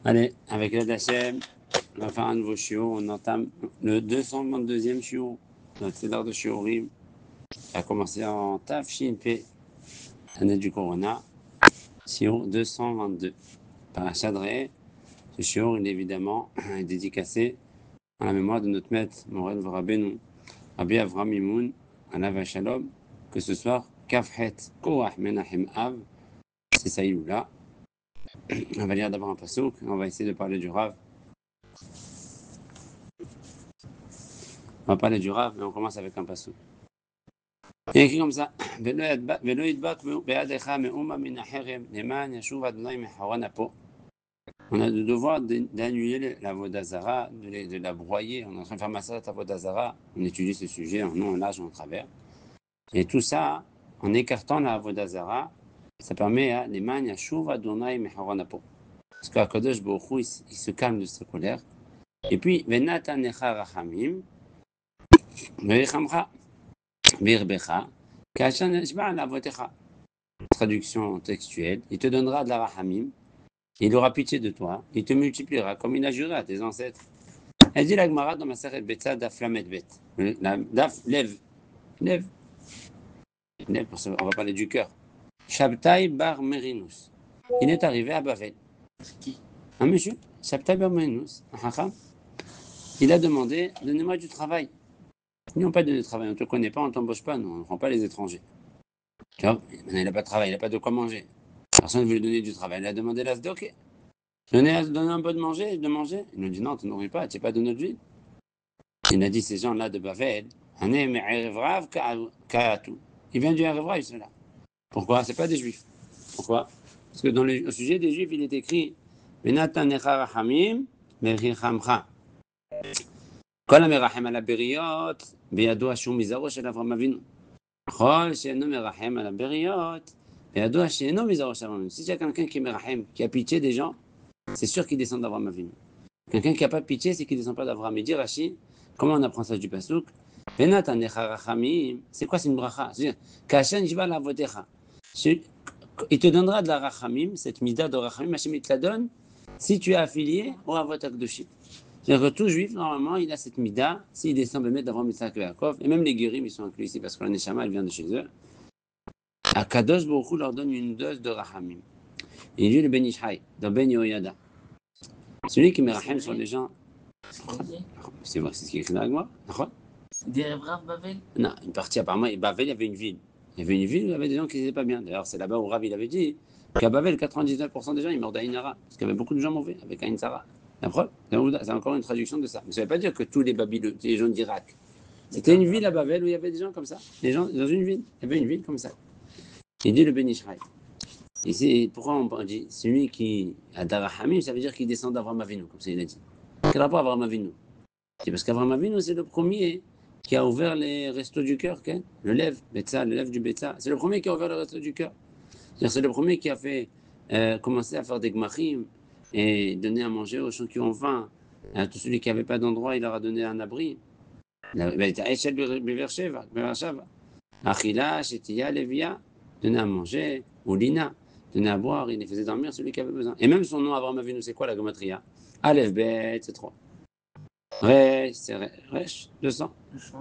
Allez, avec l'aide d'Hachem, on va faire un nouveau shiur. On entame le 222e shiur, notre sédar de shiurim. Ça a commencé en Tafshin P, année du Corona, shiur 222. Parashat Re'eh, ce shiur, il est évidemment dédicacé à la mémoire de notre maître, Morel Rabbeinu, Rabbi Avraham Mimoun, Alav Shalom, que ce soir, Kafhet Korach Menachem Av, c'est ça là. On va lire d'abord un passouk, on va essayer de parler du Rav. On va parler du Rav, mais on commence avec un passouk. Il y a écrit comme ça. On a le devoir d'annuler la Vodazara, de la broyer. On est en train de faire massage à Vodazara. On étudie ce sujet en long, en large, en travers. Et tout ça, en écartant la Vodazara, ça permet à l'Eman Yashuv Adonai Meharanapo. Parce qu'Akadosh Baruch Hu, il se calme de sa colère. Et puis, Venata Necha Rachamim, Veichamcha, Virbecha, Kashan Neshba la Votecha. Traduction textuelle, il te donnera de la Rahamim, il aura pitié de toi, il te multipliera comme il a juré à tes ancêtres. Elle dit la Gemara dans ma Maseret Betza Daf Lamed Bet. Daf, lève, lève. Lève, on va parler du cœur. Shabtai Bar Merinus. Il est arrivé à Bavel. Qui? Un monsieur, Shabtai Bar Merinus, un hacham. Il a demandé, donnez-moi du travail. Ils n'ont pas donné de travail, on ne te connaît pas, on ne t'embauche pas, non, on ne prend pas les étrangers. Tu vois, maintenant il n'a pas de travail, il n'a pas de quoi manger. Personne ne veut lui donner du travail. Il a demandé là, ok. Donnez un peu de manger. Il nous dit non, tu n'aurais pas, tu n'es pas de notre ville. Il a dit ces gens-là de Bavel, il vient du Erevrav, ceux-là. Pourquoi? Ce n'est pas des juifs. Pourquoi? Parce que dans le sujet des juifs, il est écrit Venatan necha rachamim merichamcha. Kol hamerachem al haberiot beyado hashum mizaro shel Avraham Avinu. Kol she'eno merachem al haberiot beyado she'eno mizaro shel Avraham Avinu. Si il y a quelqu'un qui est merachem, qui a pitié des gens, c'est sûr qu'il descend d'Avraham Avinu. Quelqu'un qui n'a pas pitié, c'est qu'il ne descend pas d'Avraham. Il dit Rashi, comment on apprend ça du pasuk? Venatan necha rachamim. C'est quoi, c'est une bracha? C'est-à-dire, kashan yishba la votecha. Il te donnera de la rachamim, cette mida de rachamim, Hachem il te la donne, si tu es affilié au Avot HaKadoshim. C'est-à-dire que tout juif, normalement, il a cette mida, s'il descend Bémet d'Avraham Yitzhak et Yaakov, et même les guérim, ils sont inclus ici parce que la Neshama, elle vient de chez eux. Akadosh Baruch Hu leur donne une dose de rachamim. Il dit le Ben Ishai, dans Ben Yehoyada. Celui qui met rachem sur les gens. C'est vrai, c'est ce qui est écrit dans la Gemara. Des Rav Bavel? Non, une partie apparemment, Bavel, il y avait une ville. Il y avait une ville où il y avait des gens qui n'étaient pas bien. D'ailleurs, c'est là-bas où Rav, il avait dit qu'à Bavel, 99% des gens, ils meurent d'Aïnara. Parce qu'il y avait beaucoup de gens mauvais avec Aïn Sarah. La preuve, c'est encore une traduction de ça. Mais ça ne veut pas dire que tous les Babyloniens, les gens d'Irak. C'était une ville à Bavel où il y avait des gens comme ça. Les gens, dans une ville, il y avait une ville comme ça. Il dit le Ben Ishraï. Ici, pourquoi on dit celui qui a Darahamim, ça veut dire qu'il descend d'Avraham Avinu, comme ça il a dit. Quel rapport Avraham Avinu? C'est parce qu'Avraham Avinu, c'est le premier qui a ouvert les restos du cœur, le lève, le lève du Betsa. C'est le premier qui a ouvert le resto du cœur. C'est le premier qui a fait commencer à faire des gmachim et donner à manger aux gens qui ont faim. À tous ceux qui n'avaient pas d'endroit, il leur a donné un abri. Achila, Shetia, Levia, donner à manger, ou Lina, donner à boire, il les faisait dormir celui qui avait besoin. Et même son nom, Avraham Avinu, c'est quoi la gematria? Aleph, Bet, c'est 3. Resh, c'est Resh, 200.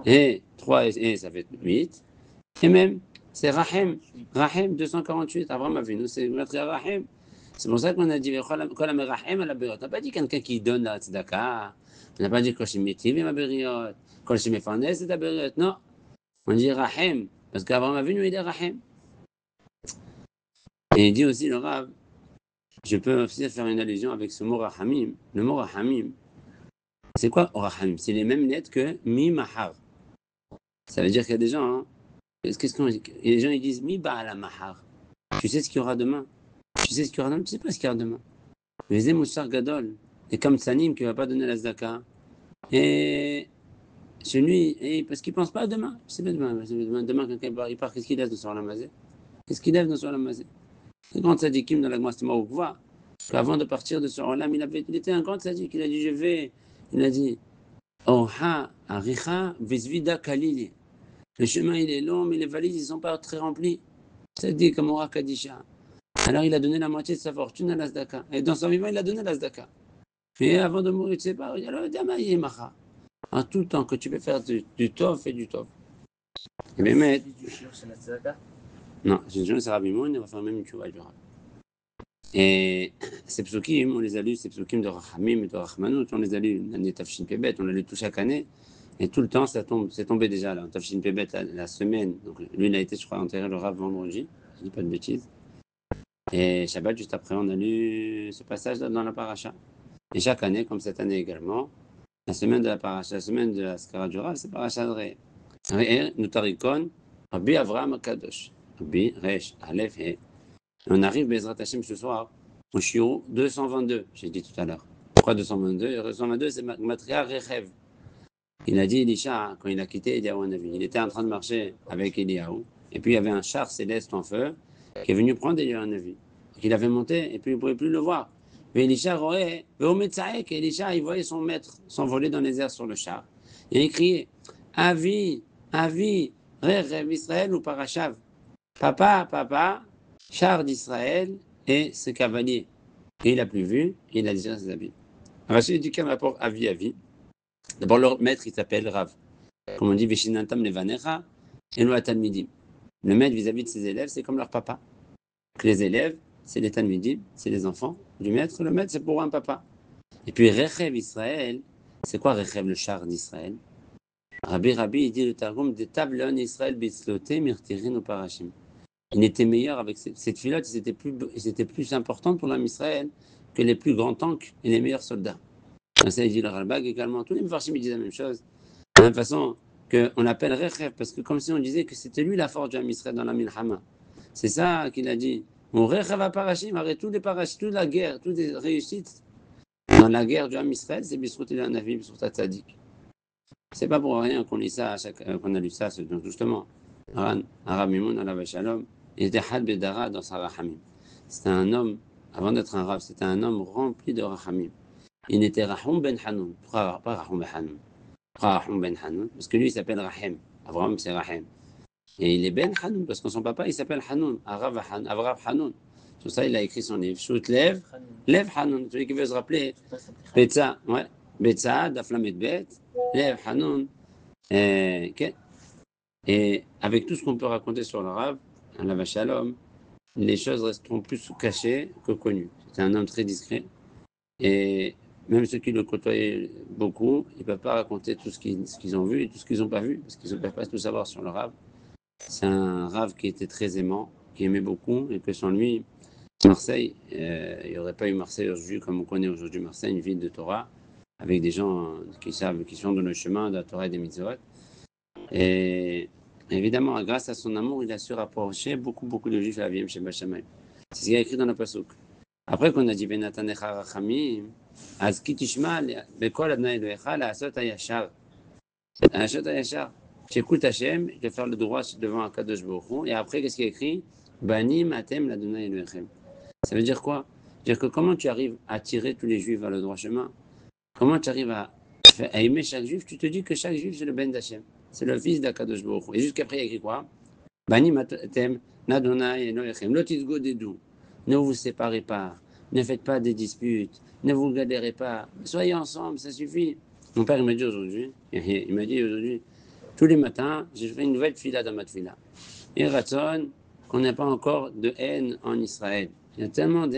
Et 3, et ça fait 8. Et même, c'est Rahem, Rahem, 248. Avraham Avinu, c'est gematria Rahem. C'est pour ça qu'on a dit, Rahem à la beriot. On n'a pas dit quelqu'un qui donne la tzedaka. On n'a pas dit Koshimitiv et ma beriot. Koshimifanes et ta beriot. Non. On dit Rahem. Parce qu'Avraham Avinu, il est Rahem. Et il dit aussi, le Rav, je peux aussi faire une allusion avec ce mot Rahamim. Le mot Rahamim, c'est quoi Rahamim? C'est les mêmes lettres que Mi Mahar. Ça veut dire qu'il y a des gens, hein, qu'est-ce qu'on dit? Les gens ils disent Mi Ba'ala Mahar. Tu sais ce qu'il y aura demain? Tu sais ce qu'il y aura demain? Tu sais pas ce qu'il y aura demain. Les Moussar Gadol, et comme Sanim qui ne va pas donner la Zdaka. Et celui, et parce qu'il ne pense pas à demain. Je sais pas demain. Demain, quand il part, qu'est-ce qu'il laisse dans son Lamazé? Qu'est-ce qu'il lève dans son Lamazé? Le grand tzadikim dans la Gemara Oukva, qu'avant de partir de ce Olam, il était un grand tzadik. Il a dit, il a dit, Oha, Aricha, Visvida Kalili. Le chemin, il est long, mais les valises, ils ne sont pas très remplies. Tzadik, comme Ora Kadisha. Alors il a donné la moitié de sa fortune à l'Azdaka. Et dans son vivant, il a donné l'Azdaka. Et avant de mourir, tu sais pas, il a dit, en tout temps que tu peux faire du tov, fais du tov. Et bien, mais. Non, j'ai déjà c'est Rabbi Moun, il va faire même une chouva du Rav. Et ces psukim, on les a lus, ces psukim de Rachamim et de Rachmanut, on les a lus l'année Tafshin Pebet, on l'a lu tout chaque année. Et tout le temps, ça tombe, c'est tombé déjà là, en Tafshin Pebet, la semaine. Donc lui, il a été, je crois, enterré le Rav vendredi, je dis pas de bêtises. Et Shabbat, juste après, on a lu ce passage dans la paracha. Et chaque année, comme cette année également, la semaine de la paracha, la semaine de la Skara du Rav, c'est paracha de Ré. Ré, Nutarikon, Rabbi Avraham Kadosh. Rabbi, Resh, Aleph, He. On arrive, Bezrat Hashem, ce soir, au Shiur 222, j'ai dit tout à l'heure. Pourquoi 222? 222, c'est Matria Rechev. Il a dit Elisha, quand il a quitté Eliyahu Navi, il était en train de marcher avec Eliyahu, et puis il y avait un char céleste en feu qui est venu prendre Eliyahu Navi. Il avait monté, et puis il ne pouvait plus le voir. Mais Elisha, Elisha, il voyait son maître s'envoler dans les airs sur le char. Et il criait Avi, Avi, Rechev Israël ou Parachav. Papa, papa, char d'Israël et ce cavalier. Et il n'a plus vu, et il a déjà ses habits. Rachid du Kam rapporte Avi, Avi. D'abord, leur maître, il s'appelle Rav. Comme on dit, Veshinantam Levanecha, et nous Talmidim. Le maître vis-à-vis de ses élèves, c'est comme leur papa. Donc, les élèves, c'est les Talmidim, c'est les enfants du maître. Le maître, c'est pour un papa. Et puis, Rechev Israël, c'est quoi Rechev, le char d'Israël? Rabbi, il dit le Targum, des tables en Israël, Bisloté, Mirtirin ou Parashim. Il était meilleur avec cette filote, c'était plus important pour l'homme Israël que les plus grands tanks et les meilleurs soldats. Ça, il dit le Ralbag également. Tous les Mefarshim disent la même chose. De la même façon qu'on appelle Rechev, parce que comme si on disait que c'était lui la force du Israël dans la Milchama. C'est ça qu'il a dit. Mon Rechev à Parashim, arrête tous les Parashim, toute la guerre, toutes les réussites dans la guerre du Israël, c'est Bisrout et Navi, Bisrout Tzadik. C'est pas pour rien qu'on lit ça, qu'on a lu ça, justement. Arabe Mimoun, Alav Shalom. Il était Had Bedara dans sa Rachamim. C'était un homme, avant d'être un Rav, c'était un homme rempli de Rachamim. Il était Rahum Ben Hanoun. Pourquoi pas Rahum Ben Hanoun? Pourquoi Rahum Ben Hanoun? Parce que lui, il s'appelle Rahem. Avraham, c'est Rahem. Et il est Ben Hanoun, parce que son papa, il s'appelle Hanoun. Avraham Hanoun. Sur ça, il a écrit son livre. Shoot Lev Hanoun. Celui qui veut se rappeler. Betsa, ouais. Betsa, Daflamet Bet. Lev Hanoun. Et avec tout ce qu'on peut raconter sur le Rav, Alav Shalom, les choses resteront plus cachées que connues. C'est un homme très discret. Et même ceux qui le côtoyaient beaucoup, ils ne peuvent pas raconter tout ce qu'ils ont vu et tout ce qu'ils n'ont pas vu, parce qu'ils ne peuvent pas tout savoir sur le Rav. C'est un Rav qui était très aimant, qui aimait beaucoup, et que sans lui, Marseille, il n'y aurait pas eu Marseille aujourd'hui comme on connaît aujourd'hui Marseille, une ville de Torah, avec des gens qui sont dans le chemin de la Torah et des Mitzvot. Et évidemment, grâce à son amour, il a su rapprocher beaucoup de juifs à Aviem chez Bachamay. C'est ce qu'il y a écrit dans le Pasuk. Après qu'on a dit Benatanecha Rachamim, Az Kitishma, Bekol Adonai Elohecha, la Asot Hayashar. Asot Hayashar. J'écoute Hachem, je vais faire le droit devant Akadosh Baruch Hu. Et après, qu'est-ce qu'il y a écrit? Banim Atem l'Adonai Elohechem. Ça veut dire quoi? C'est-à-dire que comment tu arrives à tirer tous les juifs vers le droit chemin? Comment tu arrives à aimer chaque juif? Tu te dis que chaque juif, c'est le Ben d'Hachem. C'est le fils d'Akadosh Baruch Hu. Et jusqu'après, il y a écrit quoi? Banim Atem l'Adonai Elohechem. Lotis Godedou. Ne vous séparez pas, ne faites pas des disputes, ne vous galérez pas, soyez ensemble, ça suffit. Mon père il m'a dit aujourd'hui, tous les matins, je fais une nouvelle fila dans ma fila. Et Ratson, qu'on n'a pas encore de haine en Israël. Il y a tellement de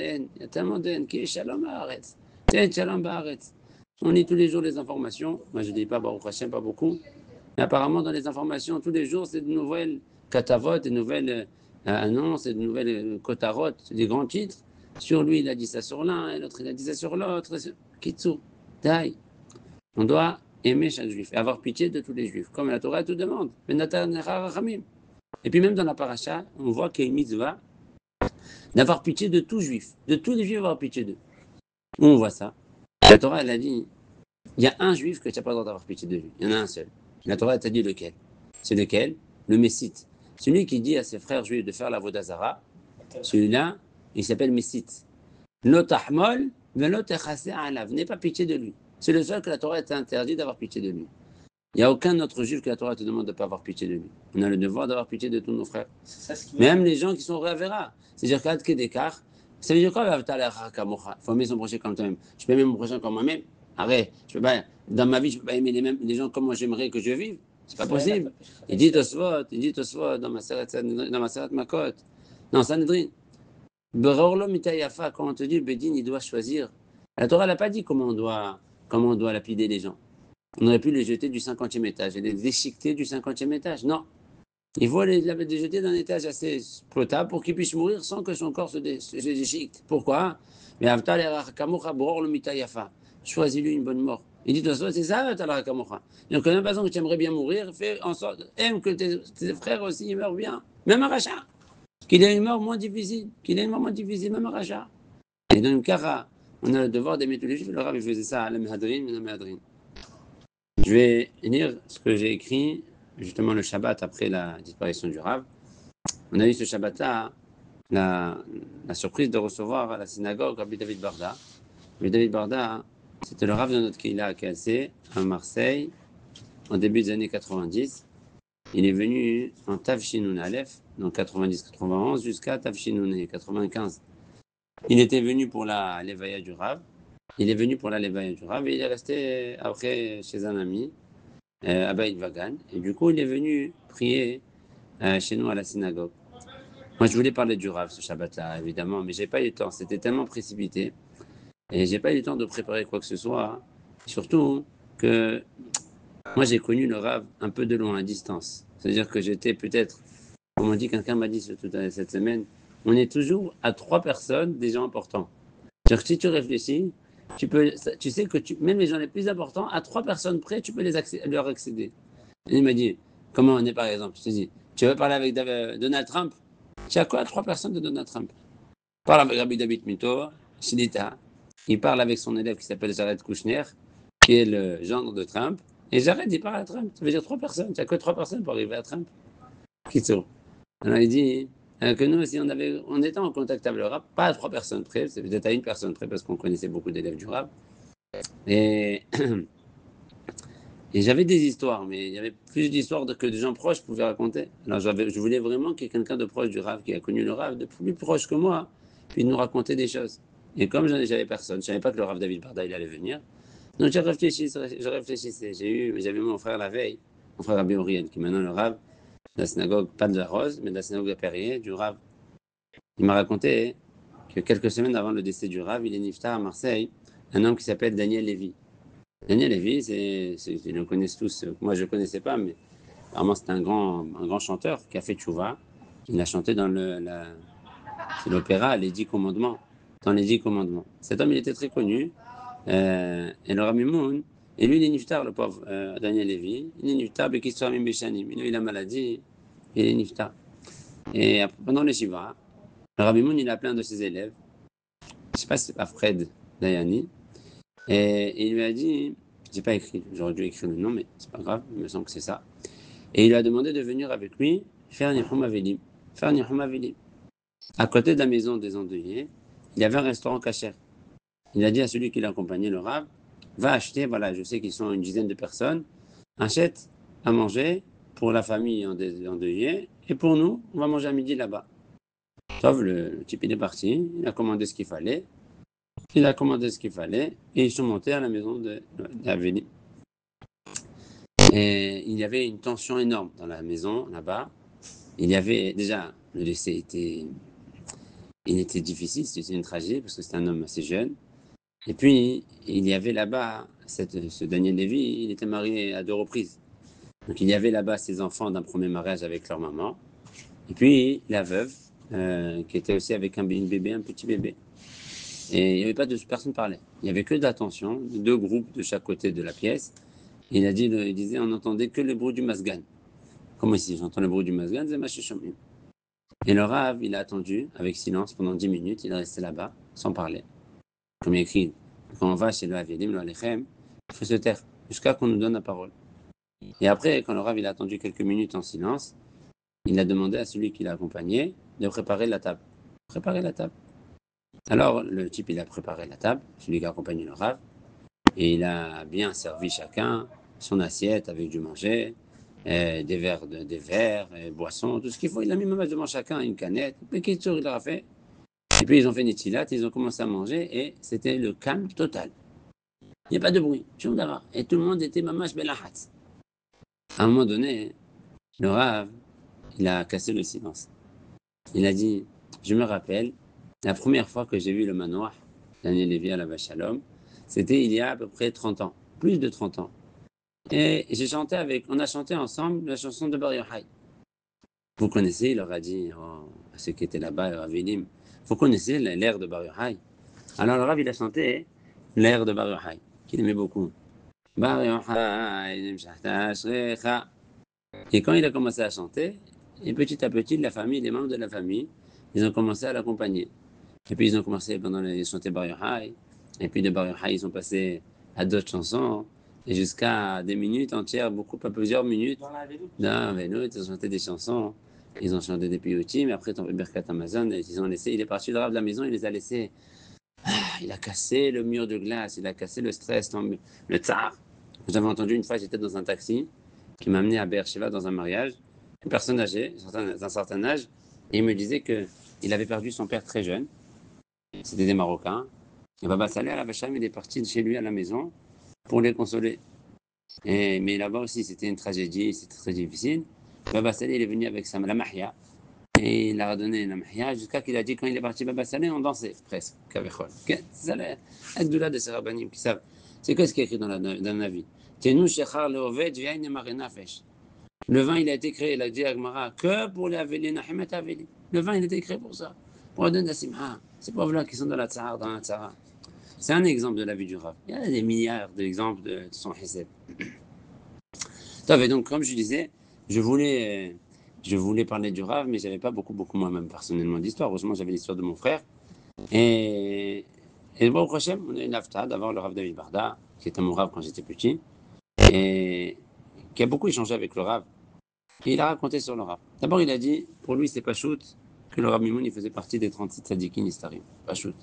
haine, qui est Shalom Baaretz. Shalom Baaretz. On lit tous les jours les informations, moi je ne dis pas Baruch Hashem, pas beaucoup, mais apparemment dans les informations, tous les jours, c'est de nouvelles katavot, de nouvelles annonces, de nouvelles kotarot, des grands titres. Sur lui, il a dit ça sur l'un, et l'autre, il a dit ça sur l'autre. Kitsu, Dai. On doit aimer chaque juif et avoir pitié de tous les juifs, comme la Torah tout demande. Et puis même dans la paracha, on voit qu'il y a une mitzvah d'avoir pitié de tout juif, de tous les juifs, avoir pitié d'eux. Où on voit ça? La Torah, elle a dit, il y a un juif que tu n'as pas le droit d'avoir pitié de lui. Il y en a un seul. La Torah, elle t'a dit lequel? C'est lequel? Le Messite. Celui qui dit à ses frères juifs de faire la Vodazara, celui-là, il s'appelle Messite. L'otahmol, n'aie pas pitié de lui. C'est le seul que la Torah t'a interdit d'avoir pitié de lui. Il n'y a aucun autre juif que la Torah te demande de ne pas avoir pitié de lui. On a le devoir d'avoir pitié de tous nos frères. C'est ça ce qui Même les gens qui sont Ravera. C'est-à-dire qu'à d'écart, ça veut dire quoi, il faut aimer son prochain comme toi-même. Je peux aimer mon prochain comme moi-même. Arrête, je peux pas, dans ma vie, je ne peux pas aimer les gens comme moi j'aimerais que je vive. C'est pas possible. Il dit Tosfot dans ma Seret Makot. Non, Sanhedrin. Berorlo Mitayafa, quand on te dit, le Bedin, il doit choisir. La Torah n'a pas dit comment on doit lapider les gens. On aurait pu les jeter du 50e étage et les déchiqueter du 50e étage. Non. Il faut les jeter d'un étage assez potable pour qu'ils puissent mourir sans que son corps se déchiquete. Pourquoi? Mais choisis-lui une bonne mort. Il dit, c'est ça, donc, de la façon que tu aimerais bien mourir, fais en sorte, aime que tes frères aussi meurent bien. Même un rachat. Qu'il ait une mort moins difficile. Même un rachat. Et dans une cara, on a le devoir d'aimer tous les juifs. Le Rav, il faisait ça à la Mehadrin. Je vais lire ce que j'ai écrit, justement le Shabbat après la disparition du Rav. On a eu ce Shabbat-là, la surprise de recevoir à la synagogue Rabbi David Barda. Rabbi David Barda, c'était le Rav de notre Kehila à Kassé, à Marseille, en début des années 90. Il est venu en Tavshinoun Aleph, donc 90-91, jusqu'à Tavshinoun 95. Il était venu pour la Levaya du Rav. Il est venu pour la Levaya du Rav et il est resté après chez un ami, à Beit Vagan. Et du coup, il est venu prier chez nous à la synagogue. Moi, je voulais parler du Rav ce Shabbat-là, évidemment, mais j'ai pas eu le temps. C'était tellement précipité. Et j'ai pas eu le temps de préparer quoi que ce soit. Surtout que moi, j'ai connu le Rav un peu de loin, à distance. C'est-à-dire que j'étais peut-être, comme on dit, quelqu'un m'a dit cette semaine, on est toujours à 3 personnes des gens importants. C'est-à-dire que si tu réfléchis, tu sais que même les gens les plus importants, à 3 personnes près, tu peux leur accéder. Et il m'a dit, comment on est par exemple? Je te dis, tu veux parler avec Donald Trump? Tu as quoi à 3 personnes de Donald Trump? Parle avec Rabbi David Mito, Shinita. Il parle avec son élève qui s'appelle Jared Kushner, qui est le gendre de Trump. Et Jared, il parle à Trump. Ça veut dire 3 personnes. Tu n'as que 3 personnes pour arriver à Trump. Kitso. Alors il dit que nous aussi, on était en contact avec le rap, pas à 3 personnes près, c'est peut-être à 1 personne près, parce qu'on connaissait beaucoup d'élèves du rap. Et, et j'avais des histoires, mais il y avait plus d'histoires que des gens proches pouvaient raconter. Alors je voulais vraiment qu'il y ait quelqu'un de proche du rap, qui a connu le rap, de plus proche que moi, puis nous raconter des choses. Et comme j'avais personne, je ne savais pas que le Rav David Barda il allait venir. Donc je réfléchissais. J'avais mon frère la veille, mon frère Rabbi Oriel, qui est maintenant le Rav de la synagogue, pas de la Rose, mais de la synagogue de Perrier, du Rav. Il m'a raconté que quelques semaines avant le décès du Rav, il est niftar à Marseille, un homme qui s'appelle Daniel Lévy. Daniel Lévy, ils le connaissent tous. Moi, je ne le connaissais pas, mais apparemment, c'est un grand chanteur qui a fait tchouva. Il a chanté dans c'est l'opéra Les 10 Commandements. Dans les 10 Commandements. Cet homme, il était très connu. Et le Rabbi Moun, et lui, il est niftar, le pauvre Daniel Lévy. Il est niftar, mais qu'il soit même béchanim. Il a maladie, il est niftar. Et pendant les Shiva, le Rabbi Moun, il a appelé un de ses élèves. Je ne sais pas si c'est pas Fred Dayani. Et il lui a dit, j'ai pas écrit, j'aurais dû écrire le nom, mais c'est pas grave, il me semble que c'est ça. Et il lui a demandé de venir avec lui faire Nihum Avelim. À côté de la maison des endeuillés, il y avait un restaurant cachère. Il a dit à celui qui l'accompagnait, le Rav, va acheter, voilà, je sais qu'ils sont une dizaine de personnes, achète à manger pour la famille endeuillée, et pour nous, on va manger à midi là-bas. Sauf le type, il est parti, il a commandé ce qu'il fallait, et ils sont montés à la maison de l'Aveni. Et il y avait une tension énorme dans la maison, là-bas. Il y avait, déjà, le décès était difficile, c'était une tragédie, parce que c'était un homme assez jeune. Et puis, il y avait là-bas, ce Daniel Lévy, il était marié à 2 reprises. Donc, il y avait là-bas ses enfants d'un premier mariage avec leur maman. Et puis, la veuve, qui était aussi avec un petit bébé. Et il n'y avait pas de personne parlait. Il n'y avait que de l'attention, 2 groupes de chaque côté de la pièce. Et il disait, on n'entendait que le bruit du masgan. Comment ici, j'entends le bruit du masgan, c'est Machishomim. Et le Rav, il a attendu avec silence pendant 10 minutes, il est resté là-bas, sans parler. Comme il écrit, quand on va chez le Havidim, le Alechem, il faut se taire jusqu'à qu'on nous donne la parole. Et après, quand le Rav il a attendu quelques minutes en silence, il a demandé à celui qui l'a accompagné de préparer la table. Alors, le type, il a préparé la table, celui qui a accompagné le Rav, et il a bien servi chacun. son assiette avec du manger, des verres, boissons, tout ce qu'il faut. Il a mis maman devant chacun une canette. Mais qu'est-ce qu'il leur a fait? Et puis ils ont fait Netilat, ils ont commencé à manger et c'était le calme total. Il n'y a pas de bruit, et tout le monde était mamash belahat. À un moment donné, le Rav, il a cassé le silence. Il a dit, je me rappelle, la première fois que j'ai vu le manoir, Daniel Lévy à la Vachalom, c'était il y a à peu près 30 ans, plus de 30 ans. Et on a chanté ensemble la chanson de Bar Yochai. Vous connaissez, il leur a dit, à ceux qui étaient là-bas, le Ravilim, vous connaissez l'air de Bar Yochai. Alors le Rav, il a chanté l'air de Bar Yochai, qu'il aimait beaucoup. Bar Yochai, Nimshachta Ashrecha. Et quand il a commencé à chanter, et petit à petit, la famille, les membres de la famille, ils ont commencé à l'accompagner. Et puis ils ont commencé pendant les chanter Bar Yochai. Et puis de Bar Yochai, ils sont passés à d'autres chansons. Et jusqu'à des minutes entières, pas plusieurs minutes. Dans la vélo, ils ont chanté des chansons. Ils ont chanté des piyutim. Mais après, tombé Birkat Amazon. Et ils ont laissé, il est parti le Rav de la maison, il les a laissés. Il a cassé le mur de glace, il a cassé le stress, le tsar. J'avais entendu une fois, j'étais dans un taxi qui m'a amené à Beersheba dans un mariage. Une personne âgée, d'un certain âge. Et il me disait qu'il avait perdu son père très jeune. C'était des Marocains. Et Baba Saleh à la Vacham, il est parti de chez lui à la maison pour les consoler. Mais là-bas aussi, c'était une tragédie, c'était très difficile. Baba Saleh, il est venu avec la mahia. Et il a redonné la mahia jusqu'à qu'il a dit, quand il est parti Baba Saleh, on dansait presque. C'est ça l'aide de ces rabbinim qui savent. C'est quoi ce qui est écrit dans la vie? Le vin, il a été créé, il a dit à Agmara, que pour les Aveli, Nahimet Aveli. Le vin, il a été créé pour ça. Pour donner la simha. Ces pauvres-là qui sont dans la tzara. C'est un exemple de la vie du Rav. Il y a des milliards d'exemples de son hesed. Et donc, comme je disais, je voulais parler du Rav, mais j'avais pas beaucoup moi-même personnellement d'histoire. Heureusement, j'avais l'histoire de mon frère. Et bon, au prochain, on a une afta d'avoir le Rav David Barda, qui était mon Rav quand j'étais petit, et qui a beaucoup échangé avec le Rav. Et il a raconté sur le Rav. D'abord, il a dit, pour lui, c'est pas shoot, que le Rav Mimoun, il faisait partie des 36 tzadikim Nistarim. Pas shoot.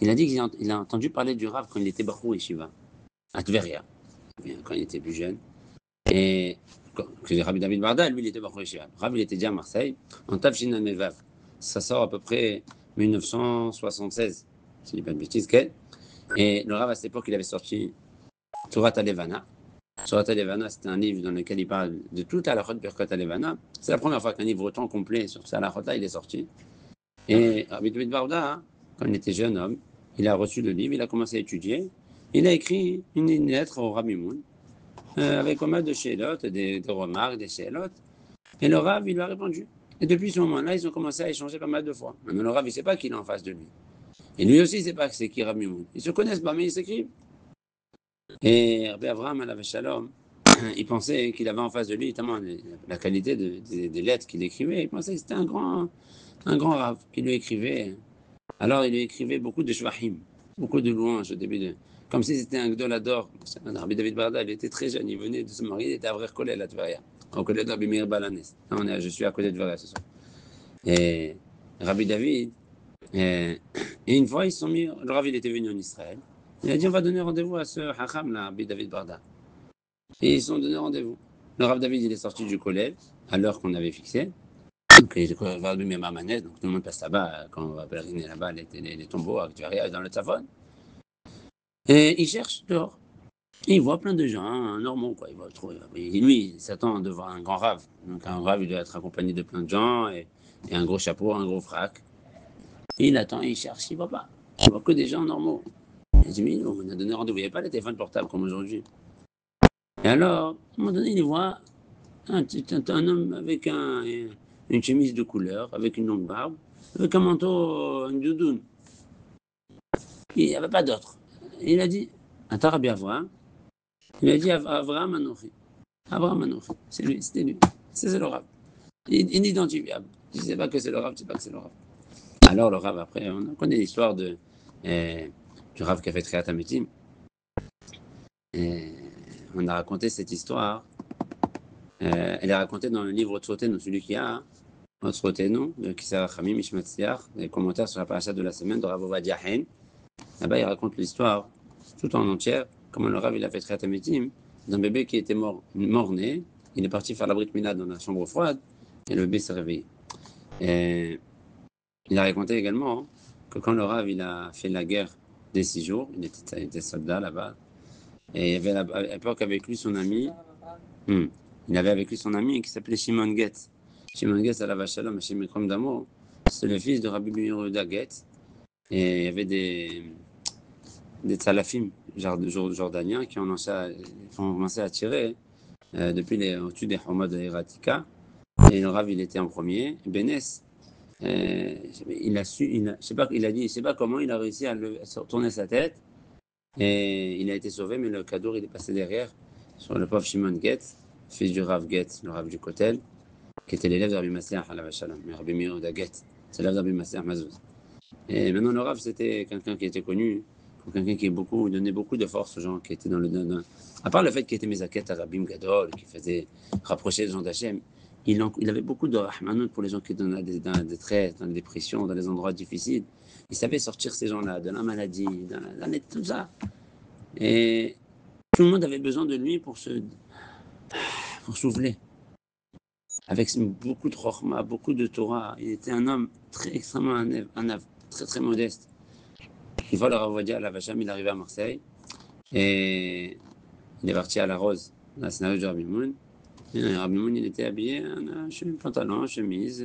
Il a dit qu'il a entendu parler du Rav quand il était Bachou et Shiva, à Tveria, quand il était plus jeune. Et que Rabbi David Barda, lui, il était Bachou et Shiva. Rav, il était déjà à Marseille, en Tavshinan Mevav. Ça sort à peu près 1976, si je ne dis pas de bêtises. Et le Rav, à cette époque, il avait sorti Surat Alevana. Surat Alevana, c'était un livre dans lequel il parle de toute la halachot Birkat Alevana. C'est la première fois qu'un livre autant complet sur cette halachot-là, il est sorti. Et Rabbi David Barda, quand il était jeune homme, il a reçu le livre, il a commencé à étudier. Il a écrit une lettre au Rabbi Moun, avec pas mal de shélotes, des remarques, des shélotes. Et le Rav, il lui a répondu. Et depuis ce moment-là, ils ont commencé à échanger pas mal de fois. Mais le Rav, il ne sait pas qu'il est en face de lui. Et lui aussi, il ne sait pas que c'est qui Rabbi Moun. Ils ne se connaissent pas, mais ils s'écrivent. Et Rabbi Avraham, alav shalom, il pensait qu'il avait en face de lui, notamment la qualité des lettres qu'il écrivait. Il pensait que c'était un grand Rav qui lui écrivait. Alors, il lui écrivait beaucoup de shvahim, beaucoup de louanges au début comme si c'était un gdolador. Rabbi David Barda, il était très jeune, il venait de se marier, il était à Avrer Kolel à Tveria, au Kolel de Rabbi Meir Balanes. Je suis à côté de Tveria ce soir. Et Rabbi David, et une fois, ils se sont mis, le Rav, il était venu en Israël. Il a dit, on va donner rendez-vous à ce Hacham, là, Rabbi David Barda. Et ils se sont donné rendez-vous. Le Rav David, il est sorti du Kolel à l'heure qu'on avait fixée. Donc, il va Rabbi Meir Balanes, donc tout le monde passe là-bas, quand on va pèleriner là-bas, les tombeaux à Tveria, dans le Tzafon. Et il cherche dehors. Et il voit plein de gens, normaux, quoi. Il va trouver. Et lui, il s'attend de voir un grand rave. Donc, un rave, il doit être accompagné de plein de gens, et un gros chapeau, un gros frac. Et il attend, il cherche, il ne voit pas. Il voit que des gens normaux. Il dit, mais on a donné rendez-vous. Il n'y avait pas les téléphones portables comme aujourd'hui. Et alors, à un moment donné, il voit un homme avec une chemise de couleur, avec une longue barbe, avec un manteau, une doudoune. Il n'y avait pas d'autre. Il a dit, attends, Rabbi Avraham. Il a dit Avraham Anochi. Avraham Anochi. C'est lui, c'était lui. C'est le Rav. Inidentifiable. Je ne sais pas que c'est le Rav, je ne sais pas que c'est le Rav. Alors le Rav, après, on connaît l'histoire du Rav qui a fait Triat Hametim. On a raconté cette histoire. Elle est racontée dans le livre Tzotenu, celui qui a Tzotenu, de Kisar Rachamim Mishmatzliach, les commentaires sur la paracha de la semaine de Rav Ovadia Hain. Là-bas, il raconte l'histoire tout en entière, comment le Rav il a fait Triat Hametim, d'un bébé qui était mort-né. Il est parti faire la brit mila dans la chambre froide et le bébé s'est réveillé. Et il a raconté également que quand le Rav il a fait la guerre des 6 jours, il était soldat là-bas, et il y avait à l'époque avec lui son ami, il avait avec lui son ami qui s'appelait Shimon Getz. Shimon Getz, Alav Shalom, Hashem Yikrom d'amour, c'est le fils de Rabbi Yehuda Getz, et il y avait des tzalafim jordaniens qui ont commencé à tirer depuis au-dessus des Hamad de Heratika, et le Rav il était en premier, Benès. Il a je sais pas, il a dit, je sais pas comment il a réussi à tourner sa tête et il a été sauvé, mais le cadeau il est passé derrière sur le pauvre Shimon Getz, fils du Rav Getz, le Rav du Kotel, qui était l'élève de Rabbi Maslach Alav Shalom, mais Rabbi Yehuda Getz, c'est l'élève de Rabbi Maslach Mazouz. Et maintenant le Rav c'était quelqu'un qui était connu, quelqu'un qui donnait beaucoup de force aux gens qui étaient dans à part le fait qu'il était Mezaket à Rabbi Gadol, qui faisait rapprocher les gens d'Hachem. Il avait beaucoup de rahmanout pour les gens qui étaient dans la détresse, dans la dépression, dans les endroits difficiles. Il savait sortir ces gens-là de la maladie, tout ça. Et tout le monde avait besoin de lui pour souffler. Avec beaucoup de rochma, beaucoup de Torah. Il était un homme extrêmement très très modeste. Une fois, le Rav Ovadia, la Vacham, il est arrivé à Marseille et il est parti à la Rose, dans la synagogue de Rabbi Moun. Et Rabbi Moun, il était habillé en pantalon, chemise,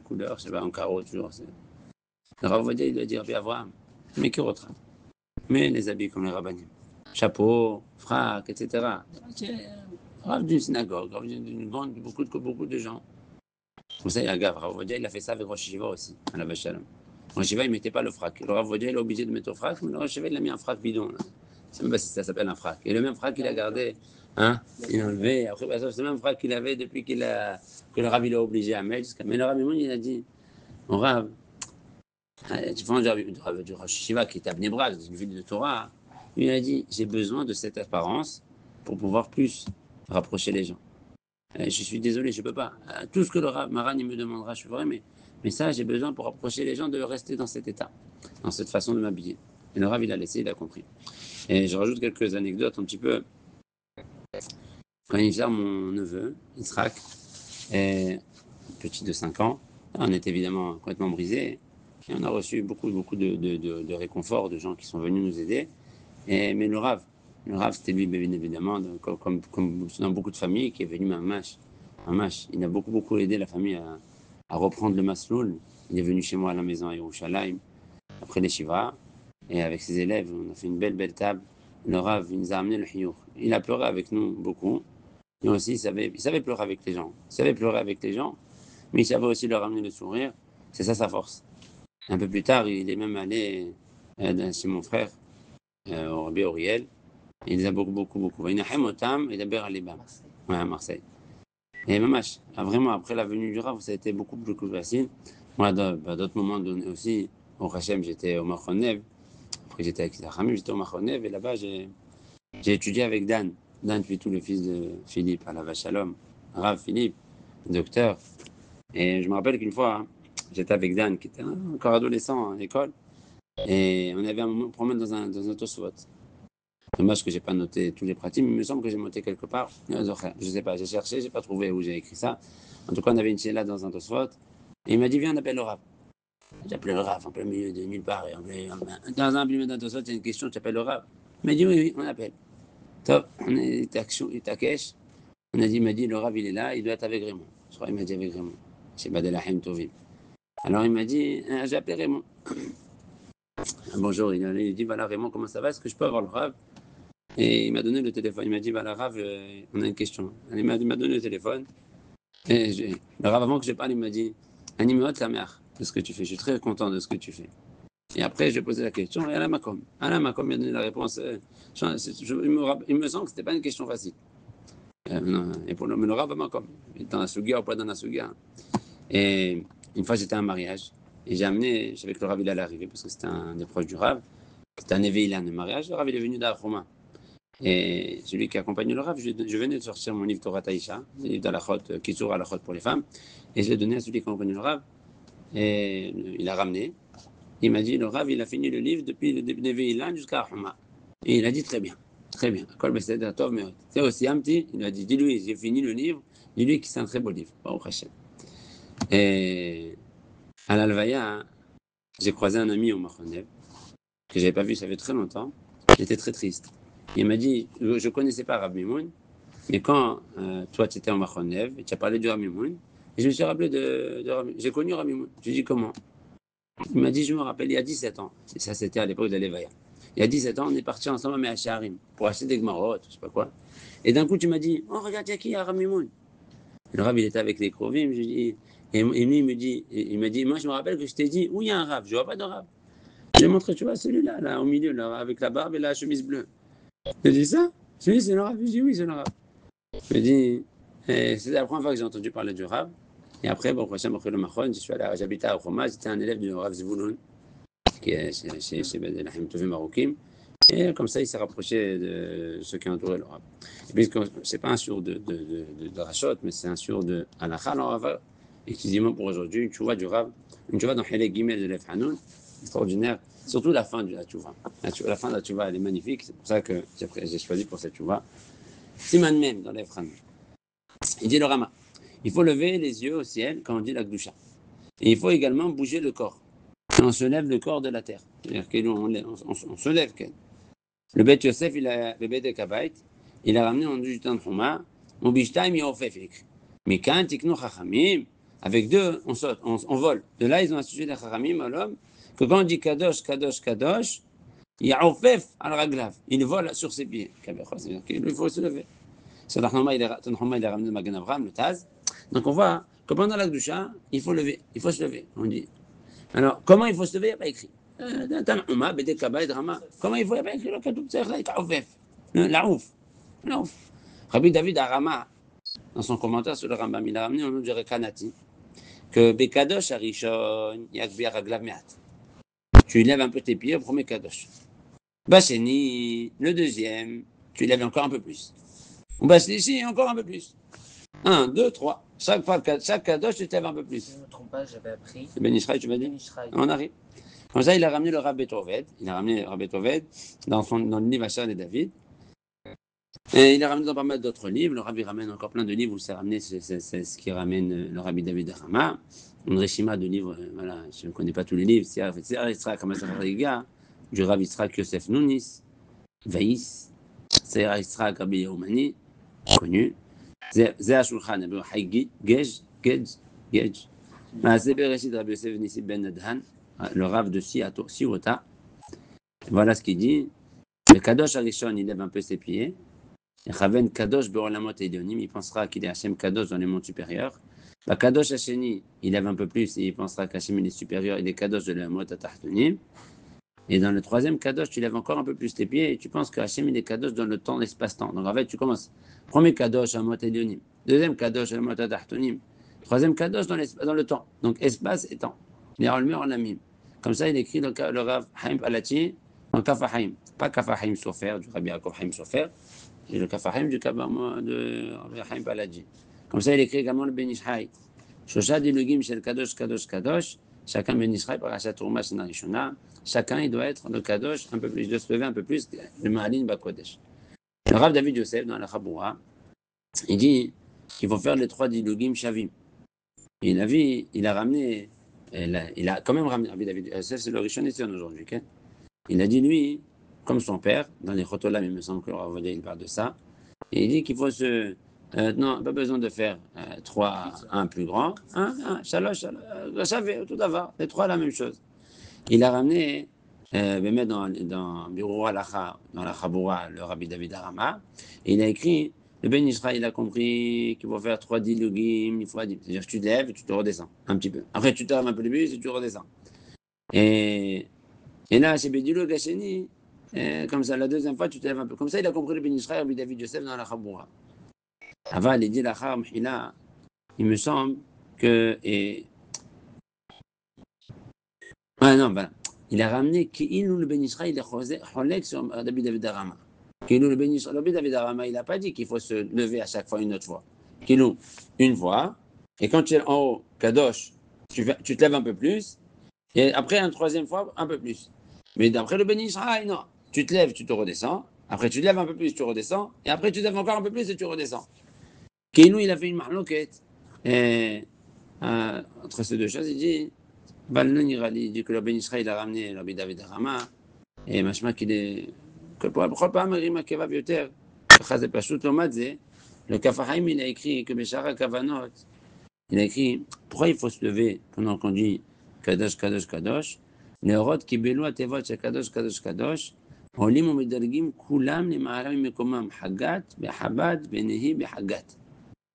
couleur, je sais pas, en carreau toujours. Le Rav Ovadia, il lui a dit, Rabbi Avraham, mais qui retraite? Mais les habits comme les rabbinim. Chapeau, frac, etc. Rav d'une synagogue, Rav d'une grande, beaucoup de gens. Vous savez, Rav Ovadia, il a fait ça avec Rosh Yeshiva aussi, à la Vache Shalom. Rosh Yeshiva, il ne mettait pas le frac. Le Rav Ovadia, il est obligé de mettre le frac, mais le Rosh Yeshiva, il a mis un frac bidon. Là. Je ne sais même pas si ça s'appelle un frac. Et le même frac qu'il a gardé, il a enlevé. Après, c'est le même frac qu'il avait depuis que le Rav il l'a obligé à mettre. Mais le Rav il a dit, mon Rav, tu prends du Rosh Yeshiva qui était à Bnei Brak, une ville de Torah, il a dit, j'ai besoin de cette apparence pour pouvoir plus rapprocher les gens. Je suis désolé, je ne peux pas. Tout ce que le Rav Maran il me demandera, je ferai, mais ça, j'ai besoin pour rapprocher les gens de rester dans cet état, dans cette façon de m'habiller. Et le Rav, il a laissé, il a compris. Et je rajoute quelques anecdotes un petit peu. Quand il vient mon neveu, Yitzhak, petit de 5 ans, on est évidemment complètement brisé. Et on a reçu beaucoup de réconfort de gens qui sont venus nous aider. Mais le Rav, c'était lui, bien évidemment, comme dans beaucoup de familles, qui est venu Mamash. Il a beaucoup aidé la famille à reprendre le Masloul. Il est venu chez moi à la maison à Yerushalayim, après les Shiva. Et avec ses élèves, on a fait une belle table. Le Rav, il nous a amené le Hiyur. Il a pleuré avec nous beaucoup. Et aussi, il savait pleurer avec les gens. Mais il savait aussi leur amener le sourire. C'est ça sa force. Un peu plus tard, il est même allé chez mon frère, au Rabbi Auriel. Il les a beaucoup. Il a Hamotam et d'abord à Liban. Ouais, à Marseille. Et Mamash, vraiment, après la venue du Rav, ça a été beaucoup plus facile. Moi, d'autres moments donnés aussi, au Hachem, j'étais au Machonev. Après, j'étais avec Zachami, j'étais au Machonev. Et là-bas, j'ai étudié avec Dan. Dan, puis tout le fils de Philippe, à la Vache Shalom. Rav Philippe, docteur. Et je me rappelle qu'une fois, j'étais avec Dan, qui était encore adolescent à l'école. Et on avait un moment promène dans un Tosfot. Dommage que j'ai pas noté tous les pratiques, mais il me semble que j'ai noté quelque part. Je sais pas, j'ai cherché, j'ai pas trouvé où j'ai écrit ça. En tout cas, on avait une chéla dans un Tosfot. Et il m'a dit, viens, on appelle le Rav. J'ai appelé le Rav en plein milieu de nulle part. Dans un milieu d'un Tosfot, il y a une question, tu appelles le Rav. Il m'a dit, oui, on appelle. Top, on est à Kesh. Il m'a dit, le Rav, il est là, il doit être avec Raymond. Je crois qu'il m'a dit avec Raymond. Chez Badelahim Tovim. Alors il m'a dit, j'ai appelé Raymond. Bonjour, il dit, voilà Raymond, comment ça va? Est-ce que je peux avoir le Rav? Et il m'a donné le téléphone. Il m'a dit, voilà Rav, on a une question. Il m'a donné le téléphone. Et le Rav, avant que je parle, il m'a dit, anime ta mère de ce que tu fais. Je suis très content de ce que tu fais. Et après, j'ai posé la question et Alain Macom m'a donné la réponse. Il me semble que ce n'était pas une question facile. Non, et pour le Rav Macom, dans la Sugia ou pas dans la Sugia. Et une fois, j'étais à un mariage. Et je savais que le Rav il allait arriver parce que c'était un des proches du Rav. C'était un éveillan de mariage. Le Rav il est venu d'Aroma. Et celui qui accompagnait le Rav, je venais de sortir mon livre Torah Taïcha, le livre d'Alachot, Kitsur Alachot pour les femmes. Et je l'ai donné à celui qui accompagnait le Rav. Et il a ramené. Il m'a dit, le Rav, il a fini le livre depuis le début d'Éveillan jusqu'à Aroma. Et il a dit très bien. Très bien. Kol Beseder Tov Meod. C'est aussi un petit, il a dit, dis-lui, j'ai fini le livre, dis-lui que c'est un très beau livre. Baruch Hashem. Et à l'Alvaya, j'ai croisé un ami au Machonev, que je n'avais pas vu, ça fait très longtemps. J'étais très triste. Il m'a dit, je ne connaissais pas Rabbi Mimoun, mais quand toi, tu étais au Machonev, et tu as parlé du Rabbi Mimoun, et je me suis rappelé de Rabbi. J'ai connu Rabbi Mimoun. Je lui ai dit, comment? Il m'a dit, je me rappelle, il y a 17 ans. Et ça, c'était à l'époque de l'Alvaya. Il y a 17 ans, on est parti ensemble à Mehacharim pour acheter des Gmarot, je ne sais pas quoi. Et d'un coup, tu m'as dit, oh, regarde, il y a qui, il y a Rabbi Mimoun. Le Rav, il était avec les Krovim, je dis, et lui, il m'a dit, moi, je me rappelle que je t'ai dit, où il y a un Rav? Je ne vois pas de Rav. Je lui ai montré, tu vois, celui-là, là, au milieu, là, avec la barbe et la chemise bleue. Je dis ça? Je dis, c'est le Rav. Je dis, oui, c'est le Rav. Je me dis, c'est la première fois que j'ai entendu parler du Rav. Et après, bon, après le Machon, j'habitais à Roma, j'étais un élève du Rav Zvouloun, qui est chez Bedelahem Tovim Marokim. Et comme ça, il s'est rapproché de ceux qui entouraient le Rav. Et puis, ce n'est pas un sur de Rachot, mais c'est un sur de Halakha, alors on va exclusivement pour aujourd'hui, une tchouva du Rav, une tchouva dans Helek Gimel de Lev Hanoun, extraordinaire, surtout la fin de la tchouva. La fin de la tchouva, elle est magnifique, c'est pour ça que j'ai choisi pour cette tchouva. Siman même dans Lev Hanoun. Il dit le Rama, il faut lever les yeux au ciel quand on dit la Gdusha. Et il faut également bouger le corps. Et on se lève le corps de la terre. C'est-à-dire qu'on se lève. Le Beth Yosef, le Beth de Kabait, il a ramené en du temps de Houma, mon Bishtaim Yofef écrit. Mais quand Tiknou Chachamim, avec deux, on saute, on vole. De là, ils ont institué les Chachamim à l'homme, que quand on dit Kadosh, Kadosh, Kadosh, Ya'ofef al-Raglav, il vole sur ses pieds. C'est-à-dire qu'il faut se lever. C'est Houma, il a ramené le Magan Avraham, le Taz. Donc on voit que pendant la Gdusha, il faut lever, il faut se lever. On dit. Alors, comment il faut se lever? Il n'y a pas écrit. Comment il faut? Il n'y a pas écrit le Katoub Tzech, là, il t'aoufef. La ouf. Rabbi David Arama, dans son commentaire sur le Rambam, il a ramené au nom du Rekanati, que Bekadosh Arishon, Yakbir Raglav Meat. Tu lèves un peu tes pieds au premier Kadosh. Bacheni, le deuxième, tu lèves encore un peu plus. Bachlichi, encore un peu plus. 1, 2, 3. Chaque Kadosh, tu te lèves un peu plus. Si je ne me trompe pas, j'avais appris. Ben Ishraï, tu m'as dit? Ben Ishraï. On arrive. Comme ça, il a ramené le Rabbi Toved. Il a ramené le Rabbi Toved dans le livre Achar de David. Et il a ramené dans pas mal d'autres livres. Le Rabbi ramène encore plein de livres où c'est ramené, c'est ce qui ramène le Rabbi David Arama. Une réchima de livres, voilà, je ne connais pas tous les livres. C'est Yitzhak Kamasar Riga, du Rabbi Yitzhak Yosef Nounis, Vaïs, c'est Yitzhak Rabbi Yehumani, connu. C'est Ashulchan, Rabbi Haïgi, Gej. C'est Bereshit Rabbi Yosef Nissi Ben Adhan, le Rav de Siwota. Voilà ce qu'il dit. Le Kadosh Arishon, il lève un peu ses pieds. Et Chaven Kadosh Be'olamot Elyonim, il pensera qu'il est Hachem Kadosh dans les mondes supérieurs. La Kadosh Hasheni, il lève un peu plus et il pensera qu'Hachem il est supérieur, il est Kadosh de l'Amot Atahtonim. Et dans le troisième Kadosh, tu lèves encore un peu plus tes pieds et tu penses que Hachem il est Kadosh dans le temps, l'espace-temps. Donc en fait, tu commences. Premier Kadosh Amot Elyonim. Deuxième Kadosh Amot Atahtonim. Troisième Kadosh dans le temps. Donc espace et temps. Il est en Amim. Comme ça, il écrit le Rav Haim Palati dans Kafahaim. Pas Kafahaim Sofer, du Rabbi Yaakov Haim Sofer, et le Kafahaim du Kabam de Rabbi Haim Palati. Comme ça, il écrit également le Ben Ishraï. Shosha Dilugim Shel Kadosh, Kadosh, Kadosh. Chacun Ben Ishraï, Parashat Tourma, Shenarishona. Chacun, il doit être le Kadosh un peu plus, il doit se lever un peu plus, le Mahalin Bakodesh. Le Rav David Yosef, dans la Chaboura, il dit qu'il faut faire les 3 Dilugim Shavim. Et il a ramené, il a quand même ramené, Rabbi David Yosef, c'est le Rishon Etzion aujourd'hui, okay? Il a dit, lui, comme son père, dans les Chotolam, il me semble que le Rav il parle de ça, et il dit qu'il faut non, pas besoin de faire 3, un plus grand, Shalosh, tout d'abord, les 3 la même chose. Il a ramené, mettre dans Birour Halacha, dans la Chaboura, le Rabbi David Arama, et il a écrit, le Ben Ishraï, il a compris qu'il faut faire 3 dilugim, il faut dire, c'est-à-dire que tu te lèves et tu te redescends, un petit peu. Après, tu te lèves un peu le bus et tu redescends. Et là, chez Bedilug Hacheni, comme ça, la deuxième fois, tu te lèves un peu. Comme ça, il a compris le Ben Ishraï, Rabbi David Yosef dans la Chaboura. Aval, il dit la Char Mchila, il me semble que. Voilà. Il a ramené Ki'ilou le Ben Ishraï, il est cholek sur Rabbi David Arama. Ki'ilou le Ben Ishraï, Rabbi David Arama, il n'a pas dit qu'il faut se lever à chaque fois une autre fois. Ki'ilou, une fois, et quand tu es en haut, Kadosh, tu te lèves un peu plus, et après, une troisième fois, un peu plus. Mais d'après le Ben Ishraï, non. Tu te lèves, tu te redescends, Après, tu te lèves un peu plus, tu redescends. Et après, tu te lèves encore un peu plus et tu redescends. Keinou, il a fait une mahloket. Et entre ces deux choses, il dit Balnon Irali, il dit que le Ben Israël a ramené Rabbi David Rama. Et machma qu'il est. Que pour la pas Rima Kevav Yoter. Chazé Pashut Lomadze. Le Kafahaim, il a écrit que Beshara Kavanot. Il a écrit pourquoi il faut se lever pendant qu'on dit Kadosh, Kadosh, Kadosh. Les rotes qui belou à Tevot, Kadosh, Kadosh, Kadosh. עולים ומדרגים כולם למעלה ממקומם, חגת בחב"ד בנהי בחגת.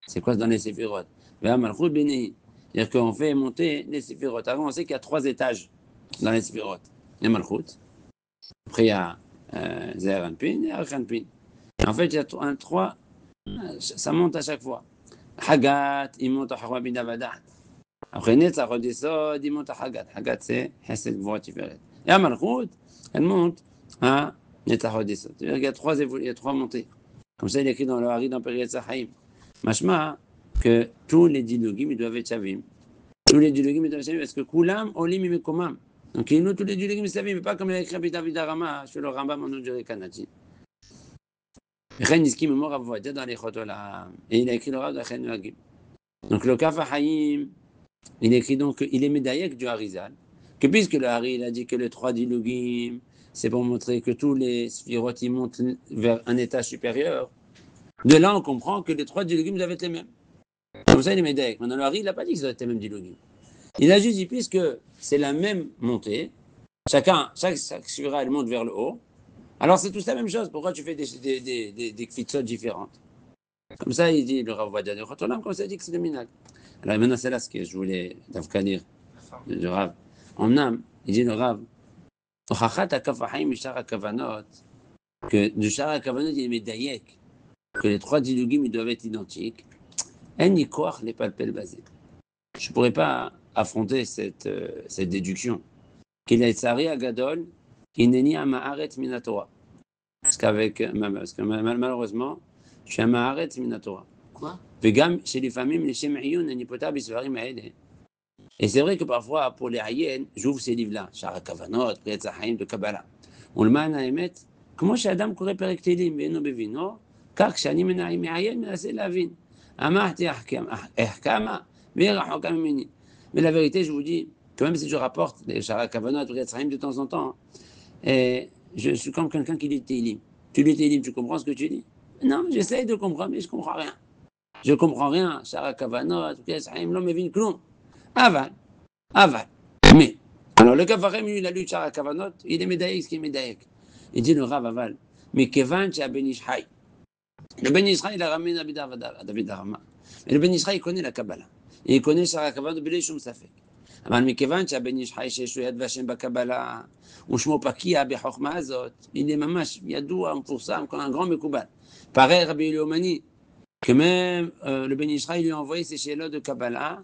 C'est quoi dans les séphirotes? Malchut Benehi. C'est-à-dire qu'on fait monter les séphirotes. Avant, on sait qu'il y a 3 étages dans les séphirotes. Il y a Malchut. Après, il y a Zeher Anpin et Arch Anpin. En fait, il y a 3. Ça monte à chaque fois. Hagat, il monte à Chorma Bidavadat. Après, Netzach redescend, il monte à Hagat. Hagat, c'est Hesed Gvora Tiferet. Et à Malchut, elle monte à Netzach redescend. C'est-à-dire qu'il y a 3 montées. Comme ça, il est écrit dans le Hari dans Periat Sahaim. Mashma, que tous les dilugim, ils doivent être chavim. Tous les dilugim, ils doivent être chavim, parce que kulam, olim, imekomam. Donc, il nous, tous les dilugim, c'est chavim, mais pas comme il a écrit David Arama, sur le Rambam, en Ujuri Kanati. Chen Niskim, Mor Avodia, dans les Chotola. Et il a écrit le Rav de Chen Nuagim. Donc, le Kaf Haïm, il écrit donc qu'il est médaillé du Harizal. Que puisque le Hari, il a dit que les 3 dilugim, c'est pour montrer que tous les sphirotes, ils montent vers un étage supérieur. De là, on comprend que les 3 dilugim doivent être les mêmes. Comme ça, il est médaillé. Maintenant, le Hari, il n'a pas dit que ça doit être les mêmes dilugim. Il a juste dit, puisque c'est la même montée, chaque spira, elle monte vers le haut, alors c'est tous la même chose. Pourquoi tu fais des kfitsot différentes? Comme ça, il dit, le Rav Vadia de Chotolam, comme ça, il dit que c'est le minag. Alors maintenant, c'est là ce que je voulais dire, le Rav. En âme, il dit le Rav, que du Shara Kavanot, il est médaillé, que les 3 dilugim, ils doivent être identiques. Je ne pourrais pas affronter cette déduction. Qu'il a Tzari Agadol, Ineni Amaaret Minatora. Parce que malheureusement, je suis Amaaret Minatora. Quoi? Vegam, chez les familles, les Shem'iyun, Nipota, Bisvarim, Aede. Et c'est vrai que parfois, pour les Hayen, j'ouvre ces livres-là, Shara Kavanot, Priet Zahaim, de Kabbalah. On le met à Emet, comment chez Adam courait Perektelim, Veno Bevino, car que Shani Menaïm Hayen, mais c'est la vine. Mais la vérité, je vous dis, que même si je rapporte les Shara Kavanot de temps en temps, et je suis comme quelqu'un qui lit Télim. Tu lis Télim, tu comprends ce que tu dis? Non, j'essaye de comprendre, mais je ne comprends rien. Je ne comprends rien. Shara Kavanot, l'homme est vine clon. Aval. Mais, alors le Kavarem, il a lu Shara Kavanot, il est médaillé, ce qui est médaillé. Il dit le Rav Aval. Mais Kevan, tu as Ben Ishai. Le Ben Israël, il a ramené David Arama. Mais le Ben Israël, il connaît la Kabbalah. Et il connaît Shara Kavanot, Bele Shum Safek. אבל מכיוון שהבן איש חי שיש לו יד ושם בקבלה, ושמו פקיע בחוכמה הזאת, הנה ממש ידוע, מפורסם, un grand מקובל. Pareil, Rabbi Eliomani, que même le Ben Israël lui a envoyé ses chélots de Kabbalah,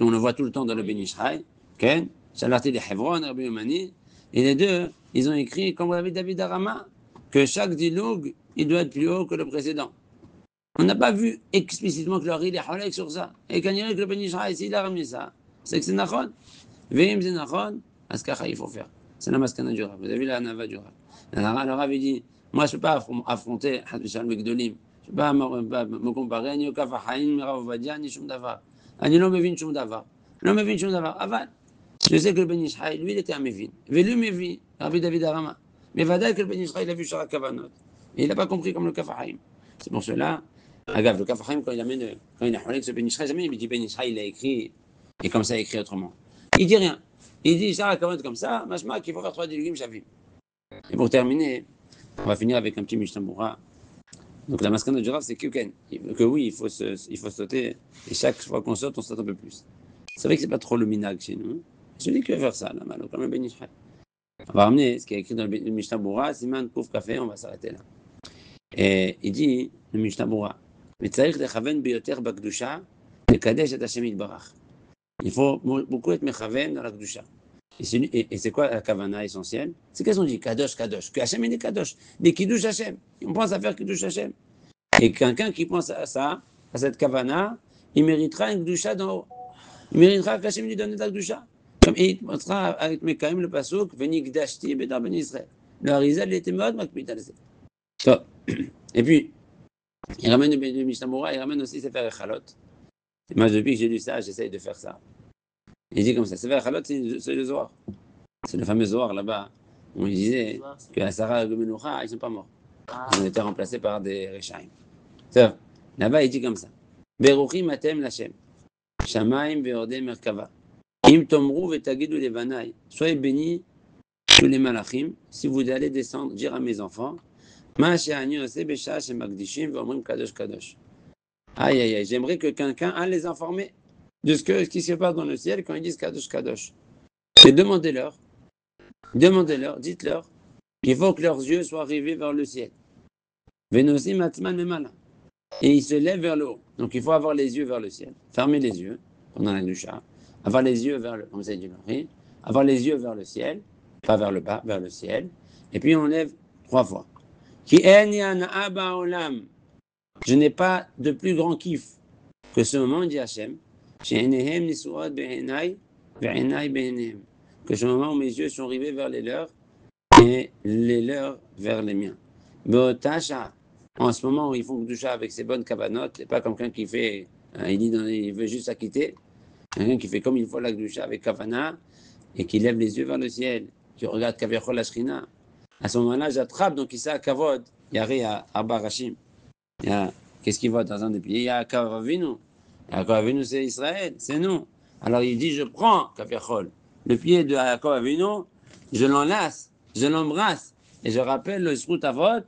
on le voit tout le temps dans le Ben Israël, okay? Shalarti de Hebron, Rabbi Eliomani, et les deux, ils ont écrit, comme l'avait David Arama, que chaque dilogue, il doit être plus haut que le précédent. On n'a pas vu explicitement que le Hari est halek sur ça. Et quand il y a que le Ben Israël, s'il a ramené ça, c'est que c'est Nachon. Veim c'est Nachon, à ce qu'il faut faire. C'est la maskana du Rav. Vous avez vu la nava du Rav. Le Rav, il dit, moi, je ne peux pas affronter Hadvishal Megdolim. Je ne peux pas me comparer ni au Kafahain, ni au Rav Vadia, ni Shum Davar. Ani non mevin Shum Davar. Non mevin Shum Davar. Aval. Je sais que le Ben Israël, lui, il était un mevin. Velu mevi, Rabbi David Arama. Mais Vadaï que le Ben Israël a vu Shara Kavanot. Et il n'a pas compris comme le Kafahaim. C'est pour cela, agave, le Kafahaim, quand il a halek ce Ben Israël, jamais il dit Ben Israël, il a écrit. Et comme ça, écrit autrement. Il dit rien. Il dit, Shara Kavanot comme ça, machma qu'il faut faire 3 dilugim shavim. Et pour terminer, on va finir avec un petit Mishnah. Donc la maskana du Rav, c'est que oui, il faut sauter. Et chaque fois qu'on saute, on saute un peu plus. C'est vrai que c'est pas trop le minag chez nous. Je dis qu'il va faire ça, là, malo, comme un Ben Israël. On va ramener ce qui est écrit dans le Mishnah Bura, Siman Kouf Café, on va s'arrêter là. Et il dit, le Mishnah Bura, mais tzarich lechaven biyoter bakdusha, lekadesh et Hashem yitbarach. Il faut beaucoup être mechaven dans la Kedusha. Et c'est quoi la kavana essentielle? C'est qu'elles ont dit Kadosh, Kadosh. Que Hashem est Kadosh. Des Kiddush Hashem. On pense à faire Kiddush Hashem. Et quelqu'un qui pense à ça, à cette kavana, il méritera une Kedusha d'en haut. Il méritera qu'Hashem lui donne de la Kedusha. Comme il pensera avec Mekaim le Pasuk, Venigdashti Bedar Ben Israël. Le Harizal, il était mode, Makmit al-Zeh. Top. Et puis, il ramène le Mishnah, il ramène aussi Sefer Echalot. Et moi, depuis que j'ai lu ça, j'essaye de faire ça. Il dit comme ça, Sefer Echalot, c'est le Zohar. C'est le fameux Zohar là-bas, où il disait que la Sarah et le Menucha, ils ne sont pas morts. Ils ont été remplacés par des Rechaim. Là-bas, il dit comme ça. Beruchim atem Lashem. Shamaim ve'ordei merkava. Im tomru ve'tagidu levanai. Soyez bénis tous les malachim, si vous allez descendre, dire à mes enfants, Ma she'ani oseh b'sha'a shemakdishim ve'omrim kadosh kadosh. Aïe, aïe, aïe, j'aimerais que quelqu'un a les informer de ce qui se passe dans le ciel quand ils disent kadosh kadosh. Et demandez-leur, dites-leur qu'il faut que leurs yeux soient rivés vers le ciel. Venosim atman lemala. Et ils se lèvent vers le haut. Donc il faut avoir les yeux vers le ciel. Fermer les yeux pendant la doucha. Avoir les yeux vers le, comme ça dit Marie. Avoir les yeux vers le ciel, pas vers le bas, vers le ciel. Et puis on lève 3 fois. Ki en yana ba olam. Je n'ai pas de plus grand kiff que ce moment, dit Hachem. She'enehem nisuot be'enai ve'enai be'enehem. Que ce moment où mes yeux sont rivés vers les leurs et les leurs vers les miens. Be'otasha. En ce moment où ils font doucha avec ses bonnes cavanotes, et pas comme quelqu'un qui fait, il veut juste s'acquitter, quelqu'un qui fait comme il faut la doucha avec kavana et qui lève les yeux vers le ciel, qui regarde kaviachol la shrina. À ce moment-là, j'attrape donc Issa Kavod, Yari à Arba Rashim. Qu'est-ce qu'il voit dans un des pieds? Il y a Kavavinu. Kavavinu, c'est Israël, c'est nous. Alors il dit, je prends kaviachol, le pied de Yaakov Avinu, je l'enlace, je l'embrasse et je rappelle le Zrut Avot.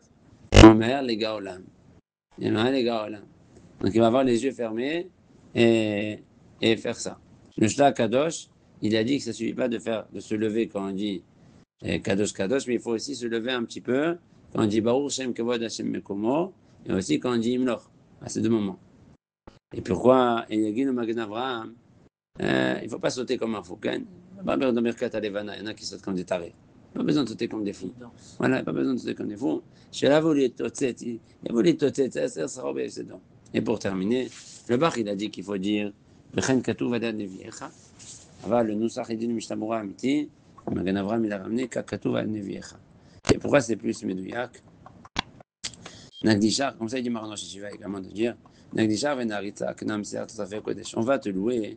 Les Gaolam. Il y en a les Gaolam. Donc il va avoir les yeux fermés et faire ça. Le Shla Kadosh, il a dit que ça ne suffit pas de se lever quand on dit Kadosh Kadosh, mais il faut aussi se lever un petit peu quand on dit Baruch Shem Kavod Hashem Mekomo et aussi quand on dit Imloch à ces 2 moments. Et pourquoi il y a Magen Avraham, il ne faut pas sauter comme un fou. Il y en a qui sautent comme des tarés. Pas besoin de sauter comme des fous. Voilà, pas besoin de sauter comme des fous. Et pour terminer, le Bach, il a dit qu'il faut dire le Nusach, il dit le Mishnah Amiti, Magen Avraham, il a ramené Kakatuv al Neviecha. Et pourquoi c'est plus Medouyak? Nagdishar, comme ça il dit Maranosh Shiva également de dire Nagdishar venaritza, Kenam Ser Tosafeh Kodesh. On va te louer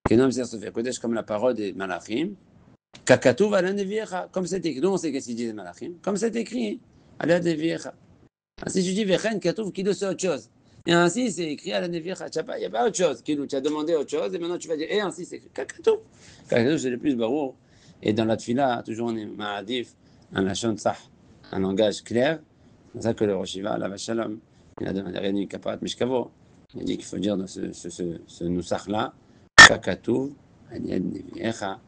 Kenam Ser Tosafeh Kodesh comme la parole des Malachim. Kakatuv ala neviecha, comme c'est écrit. Nous, on sait qu'est-ce qu'il dit les malachim. Comme c'est écrit, ala neviecha. Si tu dis vechen katuv, kilo c'est autre chose. Et ainsi, c'est écrit ala neviecha. Il n'y a pas autre chose. Kilo, tu as demandé autre chose et maintenant tu vas dire, et ainsi, c'est écrit. Kakatuv. Kakatuv, c'est le plus barou. Et dans la tfila, toujours on est ma'adif, un lachon sah, un langage clair. C'est ça que le Rosh Yeshiva, la Vachalom, il a demandé rien du kaparat mishkavo. Il a dit qu'il faut dire dans ce nusach-là, kakatuv, ala neviecha.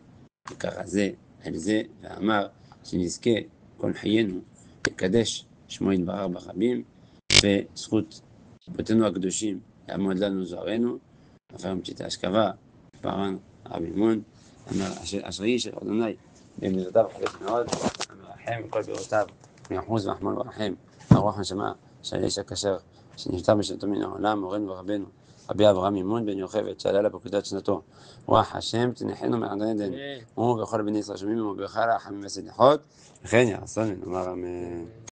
כרזה, על זה, ואמר שנזכה כל חיינו לקדש שמו יתברך ברבים, וזכות רבותינו הקדושים יעמוד לנו זוהרנו, עבר פשיטה השכבה, פרן רבי מון, אשרי של אדוני, במידותיו חלק מאוד, המרחם מכל בירותיו, מיחוז ורחמן ורחם, הרוח נשמה, של איש הכשר, שנפטר בשנתו מן העולם, מורנו ורבנו, רבי אברהם מימון בן יוכבד, שעלה לפקודת שנתו, רוח השם תנחנו מעגן עדן, ובכל בני ישראל שומעים ובכל החמים והסליחות, וכן יעשון ונאמר אמן.